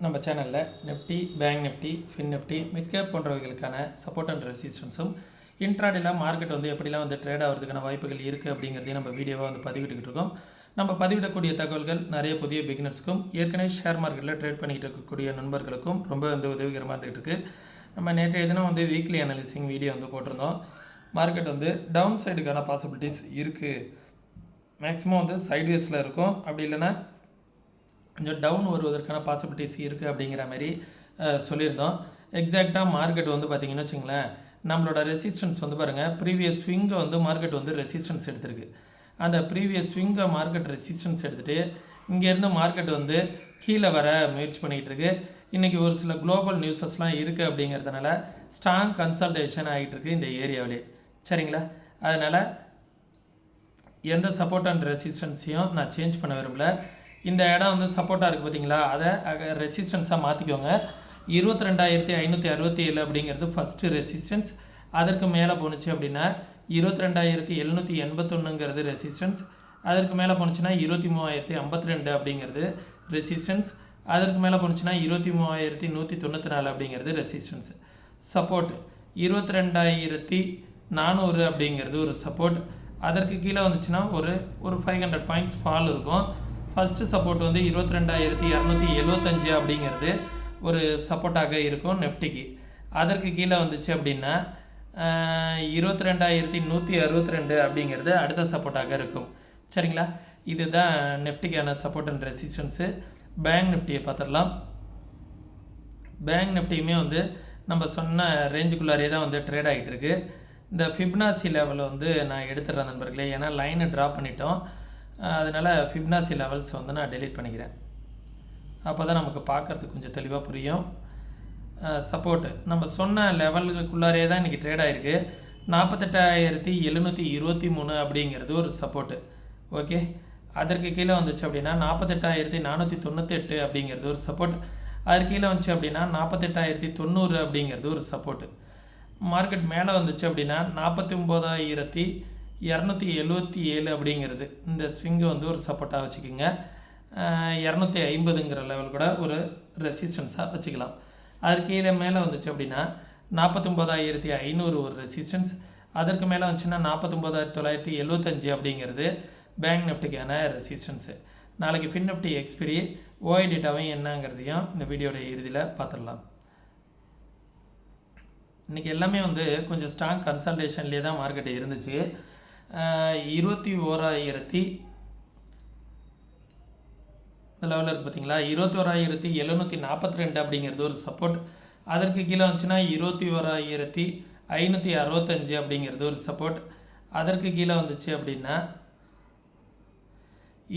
நம்ம சேனலில் Nifty, bank Nifty, fin Nifty, mid cap போன்றவைகளுக்கான சப்போர்ட் அண்ட் ரெசிஸ்டன்ஸும் இன்ட்ராடேலாம் மார்க்கெட் எப்படிலாம் ட்ரேட் ஆகிறதுக்கான வாய்ப்புகள் இருக்குது அப்படிங்கிறதையும் நம்ம வீடியோவாக பதிவிட்டுக்கிட்டு இருக்கோம். நம்ம பதிவிடக்கூடிய தகவல்கள் நிறைய புதிய பிகினர்ஸ்க்கும் ஏற்கனவே ஷேர் மார்க்கெட்டில் ட்ரேட் பண்ணிகிட்டு இருக்கக்கூடிய நண்பர்களுக்கும் ரொம்ப உதவிகரமாக இருந்துகிட்டு இருக்குது. நம்ம நேற்றைய தினம் வீக்லி அனாலிசிங் வீடியோ போட்டிருந்தோம். மார்க்கெட் டவுன் சைடுக்கான பாசிபிலிட்டிஸ் இருக்குது. மேக்ஸிமம் சைட்வேஸில் இருக்கும், அப்படி இல்லைன்னா கொஞ்சம் டவுன் வருவதற்கான பாசிபிலிட்டிஸ் இருக்குது அப்படிங்கிற மாதிரி சொல்லியிருந்தோம். எக்ஸாக்டாக மார்க்கெட் பார்த்திங்கன்னு வச்சுங்களேன், நம்மளோட ரெசிஸ்டன்ஸ் பாருங்கள், ப்ரீவியஸ் ஸ்விங்கை மார்க்கெட் ரெசிஸ்டன்ஸ் எடுத்திருக்கு. அந்த ப்ரீவியஸ் ஸ்விங்கை மார்க்கெட் ரெசிஸ்டன்ஸ் எடுத்துகிட்டு இங்கேருந்து மார்க்கெட் கீழே வர முயற்சி பண்ணிகிட்டு இருக்கு. இன்றைக்கி ஒரு சில குளோபல் நியூஸஸ்லாம் இருக்குது அப்படிங்கிறதுனால ஸ்ட்ராங் கன்சல்டேஷன் ஆகிட்டுருக்கு இந்த ஏரியாவிலே. சரிங்களா? அதனால் எந்த சப்போர்ட் அண்ட் ரெசிஸ்டன்ஸையும் நான் சேஞ்ச் பண்ண விரும்பல. இந்த இடம் சப்போர்ட்டாக இருக்குது பார்த்தீங்களா, அதை ரெசிஸ்டன்ஸாக மாற்றிக்கோங்க. 22,567 அப்படிங்கிறது ஃபஸ்ட்டு ரெசிஸ்டன்ஸ். அதற்கு மேலே போணுச்சு அப்படின்னா 22,781ங்கிறது ரெசிஸ்டன்ஸ். அதற்கு மேலே போணுச்சுன்னா 23,052 அப்படிங்கிறது ரெசிஸ்டன்ஸ். அதற்கு மேலே போணுச்சுன்னா 23,194 அப்படிங்கிறது ரெசிஸ்டன்ஸ். சப்போர்ட் 22,400 அப்படிங்கிறது ஒரு சப்போர்ட். அதற்கு கீழே வந்துச்சுன்னா ஒரு 500 பாயிண்ட்ஸ் ஃபால் இருக்கும். ஃபஸ்ட்டு சப்போர்ட் 22,275 அப்படிங்கிறது ஒரு சப்போர்ட்டாக இருக்கும் நிஃப்டிக்கு. அதற்கு கீழே வந்துச்சு அப்படின்னா 22,162 அப்படிங்கிறது அடுத்த சப்போர்ட்டாக இருக்கும். சரிங்களா? இதுதான் நிஃப்டிக்கான சப்போர்ட் அண்ட் ரெசிஸ்டன்ஸு. பேங்க் நிஃப்டியை பார்த்துடலாம். பேங்க் நிஃப்டியுமே நம்ம சொன்ன ரேஞ்சுக்குள்ளாரே தான் ட்ரேட் ஆகிட்டு இருக்கு. இந்த ஃபிப்னாசி லெவல் நான் எடுத்துடுறேன் நண்பர்களே, ஏன்னா லைனை ட்ரா பண்ணிட்டோம். அதனால் ஃபிப்னாசி லெவல்ஸ் நான் டெலீட் பண்ணிக்கிறேன். அப்போ தான் நமக்கு பார்க்குறதுக்கு கொஞ்சம் தெளிவாக புரியும். சப்போர்ட்டு நம்ம சொன்ன லெவலுக்குள்ளாரே தான் இன்றைக்கி ட்ரேட் ஆகிருக்கு. 48,723 அப்படிங்கிறது ஒரு சப்போர்ட்டு. ஓகே, அதற்கு கீழே வந்துச்சு அப்படின்னா 48,498 அப்படிங்கிறது ஒரு சப்போர்ட். அதற்கு கீழே வந்துச்சு அப்படின்னா 48,090 அப்படிங்கிறது ஒரு சப்போர்ட்டு. மார்க்கெட் மேலே வந்துச்சு அப்படின்னா 49,277 அப்படிங்கிறது இந்த ஸ்விங்கை ஒரு சப்போர்ட்டாக வச்சுக்கோங்க. 250ங்கிற லெவல் கூட ஒரு ரெசிஸ்டன்ஸாக வச்சுக்கலாம். அது கீழே மேலே வந்துச்சு அப்படின்னா 49,500 ஒரு ரெசிஸ்டன்ஸ். அதற்கு மேலே வந்துச்சுன்னா 49,975 அப்படிங்கிறது பேங்க் நிஃப்டிக்கான ரெசிஸ்டன்ஸு. நாளைக்கு ஃபின் நிஃப்டி எக்ஸ்பிரி ஓஐ டேட்டாவையும் என்னங்கிறதையும் இந்த வீடியோட இறுதியில் பார்த்துடலாம். இன்றைக்கி எல்லாமே கொஞ்சம் ஸ்ட்ராங் கன்சல்டேஷன்லேயே தான் மார்க்கெட்டு இருந்துச்சு. 21,000 லெவலில் இருக்குது பார்த்தீங்களா, 21,742 அப்படிங்கிறது ஒரு சப்போர்ட். அதற்கு கீழே வந்துச்சுன்னா 21,565 அப்படிங்கிறது ஒரு சப்போர்ட். அதற்கு கீழே வந்துச்சு அப்படின்னா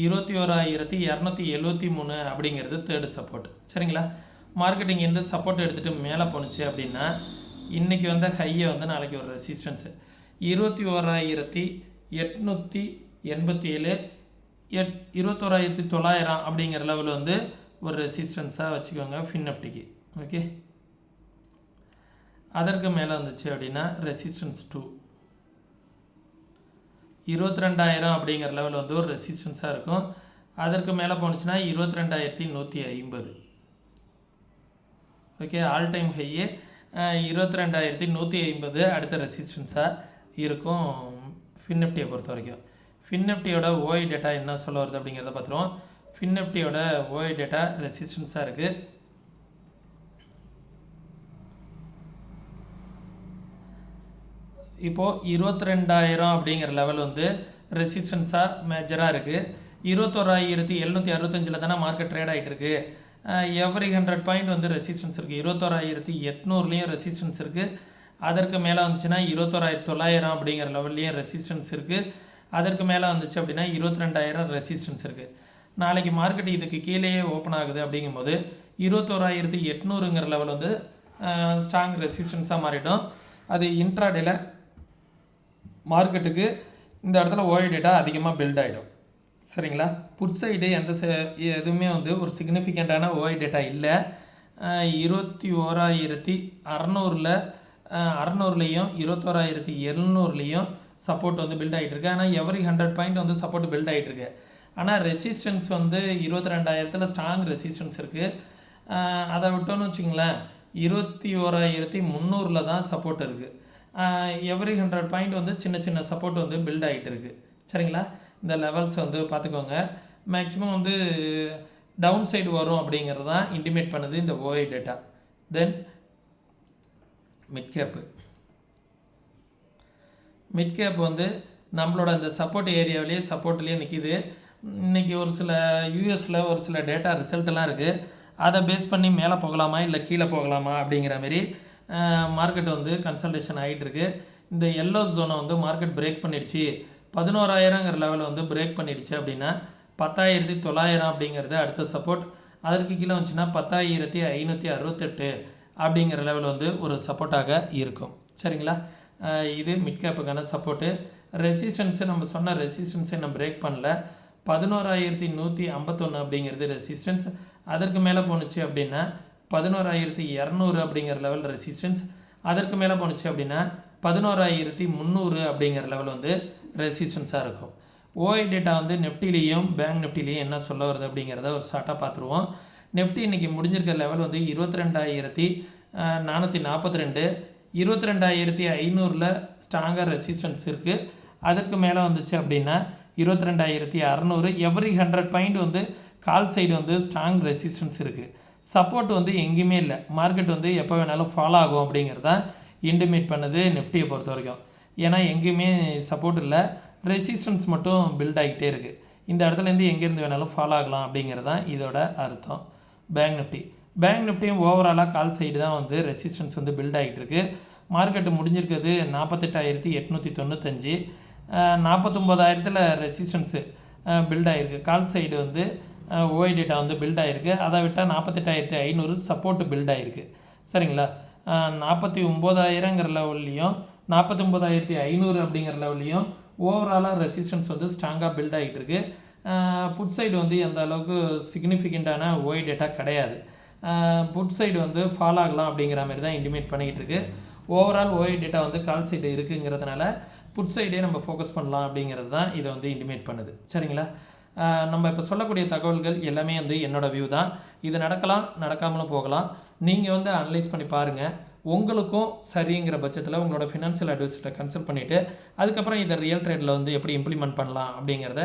21,273 அப்படிங்கிறது தேர்டு சப்போர்ட். சரிங்களா? மார்க்கெட்டிங் எந்த சப்போர்ட் எடுத்துகிட்டு மேலே போணுச்சு அப்படின்னா இன்றைக்கி ஹையை நாளைக்கு ஒரு ரெசிஸ்டன்ஸு 21,887 21,900 அப்படிங்கிற லெவல் ஒரு ரெசிஸ்டன்ஸாக வச்சுக்கோங்க ஃபின் நிஃப்டிக்கு. ஓகே, அதற்கு மேலே வந்துச்சு அப்படின்னா ரெசிஸ்டன்ஸ் 2 22,000 அப்படிங்கிற லெவல் ஒரு ரெசிஸ்டன்ஸாக இருக்கும். அதற்கு மேலே போணுச்சுன்னா 22,150. ஓகே, ஆல் டைம் ஹையே 22,150 அடுத்த ரெசிஸ்டன்ஸாக இருக்கும் ஃபின் நிஃப்டியை பொறுத்த வரைக்கும். ஃபின் நிஃப்டியோட ஓஐ டேட்டா என்ன சொல்ல வருது அப்படிங்கிறத பார்த்துருவோம். ஃபின் நிஃப்டியோட ஓஐ டேட்டா ரெசிஸ்டன்ஸாக இருக்குது. இப்போது 22,000 அப்படிங்கிற லெவல் ரெசிஸ்டன்ஸாக மேஜராக இருக்குது. 21,765 தானே மார்க்கெட் ட்ரேட் ஆகிட்டு இருக்கு. எவ்ரி 100 பாயிண்ட் ரெசிஸ்டன்ஸ் இருக்குது. 21,800லேயும் ரெசிஸ்டன்ஸ் இருக்குது. அதற்கு மேலே வந்துச்சுன்னா 21,900 அப்படிங்கிற லெவல்லையும் ரெசிஸ்டன்ஸ் இருக்குது. அதற்கு மேலே வந்துச்சு அப்படின்னா 22,000 ரெசிஸ்டன்ஸ் இருக்குது. நாளைக்கு மார்க்கெட் இதுக்கு கீழேயே ஓப்பன் ஆகுது அப்படிங்கும்போது 21,800ங்கிற லெவல் ஸ்ட்ராங் ரெசிஸ்டன்ஸாக மாறிடும். அது இன்ட்ராடேல மார்க்கெட்டுக்கு இந்த இடத்துல ஓஐ டேட்டா அதிகமாக பில்ட் ஆகிடும். சரிங்களா? புட் சைடு எதுவுமே ஒரு சிக்னிஃபிகண்ட்டான ஓஐ டேட்டா இல்லை. 21,600ல் 600லையும் 21,700லையும் சப்போர்ட் பில்ட் ஆகிட்டு இருக்கு. ஆனால் எவ்ரி 100 பாயிண்ட் சப்போர்ட் பில்ட் ஆகிட்டு இருக்கு. ஆனால் ரெசிஸ்டன்ஸ் 22,000 ஸ்ட்ராங் ரெசிஸ்டன்ஸ் இருக்குது. அதை விட்டோன்னு வச்சுங்களேன் 21,300 தான் சப்போர்ட் இருக்குது. எவ்ரி 100 பாயிண்ட் வந்து சின்ன சின்ன சப்போர்ட் வந்து பில்ட் ஆகிட்டு இருக்குது. சரிங்களா, இந்த லெவல்ஸ் வந்து பார்த்துக்கோங்க. மேக்ஸிமம் வந்து டவுன் சைடு வரும் அப்படிங்கிறது தான் இன்டிமேட் பண்ணுது இந்த ஓஐ டேட்டா. தென் மிட் கேப் வந்து நம்மளோட இந்த சப்போர்ட் ஏரியாவிலேயே சப்போர்ட்லேயே நிற்கிது. இன்றைக்கி ஒரு சில யூஎஸில் ஒரு சில டேட்டா ரிசல்ட்டெல்லாம் இருக்குது. அதை பேஸ் பண்ணி மேலே போகலாமா இல்லை கீழே போகலாமா அப்படிங்கிற மாதிரி மார்க்கெட் வந்து கன்சல்டேஷன் ஆகிட்டுருக்கு. இந்த எல்லோ ஜோனை வந்து மார்க்கெட் பிரேக் பண்ணிடுச்சு, 11,000ங்கிற லெவலில் வந்து பிரேக் பண்ணிடுச்சு அப்படின்னா 10,900 அப்படிங்கிறது அடுத்த சப்போர்ட். அதற்கு கீழே வந்துச்சுன்னா 10,568 அப்படிங்கிற லெவல் வந்து ஒரு சப்போர்ட்டாக இருக்கும். சரிங்களா, இது மிட் கேப்புக்கான சப்போர்ட்டு. ரெசிஸ்டன்ஸு நம்ம சொன்ன ரெசிஸ்டன்ஸை நம்ம பிரேக் பண்ணல. 11,151 அப்படிங்கிறது ரெசிஸ்டன்ஸ். அதற்கு மேலே போணுச்சு அப்படின்னா 11,200 அப்படிங்கிற லெவல் ரெசிஸ்டன்ஸ். அதற்கு மேலே போணுச்சு அப்படின்னா 11,300 அப்படிங்கிற லெவல் வந்து ரெசிஸ்டன்ஸாக இருக்கும். ஓஐ டேட்டா வந்து நெஃப்டிலையும் பேங்க் நிஃப்டிலையும் என்ன சொல்ல வருது அப்படிங்கிறத ஒரு ஷார்ட்டாக பார்த்துருவோம். நெஃப்டி இன்றைக்கி முடிஞ்சிருக்க லெவல் வந்து 22,442, 22,500 ஸ்ட்ராங்காக ரெசிஸ்டன்ஸ் இருக்குது. அதற்கு மேலே வந்துச்சு அப்படின்னா 22,600. எவ்ரி 100 பாயிண்ட் வந்து கால் சைடு வந்து ஸ்ட்ராங் ரெசிஸ்டன்ஸ் இருக்குது. சப்போர்ட் வந்து எங்கேயுமே இல்லை. மார்க்கெட் வந்து எப்போ வேணாலும் ஃபாலோ ஆகும் அப்படிங்கிறது தான் இன்டிமேட் பண்ணுது நிஃப்டியை பொறுத்த வரைக்கும். ஏன்னா எங்கேயுமே சப்போர்ட் இல்லை, ரெசிஸ்டன்ஸ் மட்டும் பில்ட் ஆகிட்டே இருக்குது. இந்த இடத்துலேருந்து எங்கேருந்து வேணாலும் ஃபாலோ ஆகலாம் அப்படிங்கிறது தான் இதோட அர்த்தம். பேங்க் நிஃப்டியும் ஓவராலாக கால் சைடு தான் வந்து ரெசிஸ்டன்ஸ் வந்து பில்ட் ஆகிட்டு இருக்குது. மார்க்கெட்டு முடிஞ்சிருக்கிறது 48,895, 49,000 ரெசிஸ்டன்ஸு பில்ட் ஆகிருக்கு. கால் சைடு வந்து ஓஐ டேட்டா வந்து பில்ட் ஆகிருக்கு. அதை விட்டால் 48,500 சப்போர்ட்டு பில்ட் ஆகிருக்கு. சரிங்களா, 49,000ங்கிற லெவல்லையும் 49,500 அப்படிங்கிற லெவல்லையும் ஓவராலாக ரெசிஸ்டன்ஸ் வந்து ஸ்ட்ராங்காக பில்ட் ஆகிட்டு இருக்கு. புட் சைடு வந்து எந்த அளவுக்கு சிக்னிஃபிகண்ட்டான ஓஐ டேட்டா கிடையாது. புட் சைடு வந்து ஃபாலோ ஆகலாம் அப்படிங்கிற மாதிரி தான் இன்டிமேட் பண்ணிக்கிட்டு இருக்கு. ஓவரால் ஓஐ டேட்டா வந்து கால் சைடு இருக்குங்கிறதுனால புட் சைடே நம்ம ஃபோக்கஸ் பண்ணலாம் அப்படிங்கிறது தான் இதை வந்து இன்டிமேட் பண்ணுது. சரிங்களா, நம்ம இப்போ சொல்லக்கூடிய தகவல்கள் எல்லாமே வந்து என்னோடய வியூ தான். இது நடக்கலாம், நடக்காமலும் போகலாம். நீங்கள் வந்து அனலைஸ் பண்ணி பாருங்கள். உங்களுக்கும் சரிங்கிற பட்சத்தில் உங்களோட ஃபினான்ஷியல் அட்வைசர்கிட்ட கன்சல்ட் பண்ணிவிட்டு அதுக்கப்புறம் இதை ரியல் ட்ரேடில் வந்து எப்படி இம்ப்ளிமெண்ட் பண்ணலாம் அப்படிங்கிறத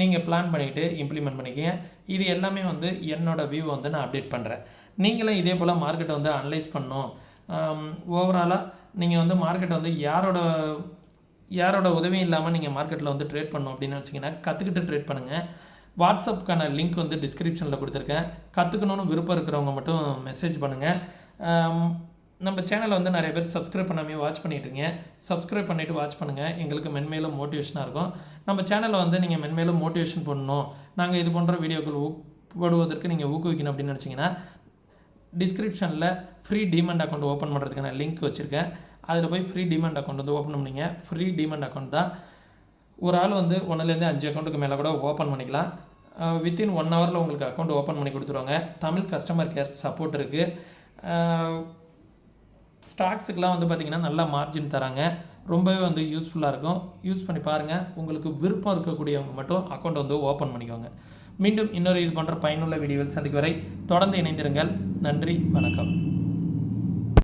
நீங்கள் பிளான் பண்ணிவிட்டு இம்ப்ளிமெண்ட் பண்ணிக்கங்க. இது எல்லாமே வந்து என்னோடய வியூ வந்து நான் அப்டேட் பண்ணுறேன். நீங்களும் இதே போல் மார்க்கெட்டை வந்து அனலைஸ் பண்ணணும். ஓவராலாக நீங்கள் வந்து மார்க்கெட்டை வந்து யாரோட உதவியும் இல்லாமல் நீங்கள் மார்க்கெட்டில் வந்து ட்ரேட் பண்ணணும் அப்படின்னு வச்சிங்கன்னா கற்றுக்கிட்டு ட்ரேட் பண்ணுங்கள். வாட்ஸ்அப்புக்கான லிங்க் வந்து டிஸ்கிரிப்ஷனில் கொடுத்துருக்கேன். கற்றுக்கணுன்னு விருப்பம் இருக்கிறவங்க மட்டும் மெசேஜ் பண்ணுங்கள். நம்ம சேனலை வந்து நிறைய பேர் சப்ஸ்கிரைப் பண்ணாமல் வாட்ச் பண்ணிட்டுருங்க. சப்ஸ்கிரைப் பண்ணிவிட்டு வாட்ச் பண்ணுங்கள், எங்களுக்கு மென்மேலும் மோட்டிவேஷனாக இருக்கும். நம்ம சேனலை வந்து நீங்கள் மென்மேலும் மோட்டிவேஷன் பண்ணணும், நாங்கள் இது போன்ற வீடியோக்கள் போடுவதற்கு நீங்கள் ஊக்குவிக்கணும் அப்படின்னு நினச்சிங்கன்னா டிஸ்கிரிப்ஷனில் ஃப்ரீ டிமெண்ட் அக்கௌண்ட் ஓப்பன் பண்ணுறதுக்கான லிங்க் வச்சுருக்கேன். அதில் போய் ஃப்ரீ டிமெண்ட் அக்கௌண்ட் வந்து ஓப்பன் பண்ணிங்க. ஃப்ரீ டிமெண்ட் அக்கௌண்ட் தான். ஒரு ஆள் வந்து 1லேருந்து 5 அக்கௌண்ட்டுக்கு மேலே கூட ஓப்பன் பண்ணிக்கலாம். வித்தின் 1 ஹவரில் உங்களுக்கு அக்கௌண்ட் ஓப்பன் பண்ணி கொடுத்துருவாங்க. தமிழ் கஸ்டமர் கேர் சப்போர்ட் இருக்குது. ஸ்டாக்ஸுக்கெலாம் வந்து பார்த்திங்கன்னா நல்லா மார்ஜின் தராங்க. ரொம்பவே வந்து யூஸ்ஃபுல்லாக இருக்கும். யூஸ் பண்ணி பாருங்கள். உங்களுக்கு விருப்பம் இருக்கக்கூடியவங்க மட்டும் அக்கௌண்ட் வந்து ஓப்பன் பண்ணிக்கோங்க. மீண்டும் இன்னொரு இது போன்ற பயனுள்ள வீடியோவில் சந்திக்கும் வரை தொடர்ந்து இணைந்திருங்கள். நன்றி, வணக்கம்.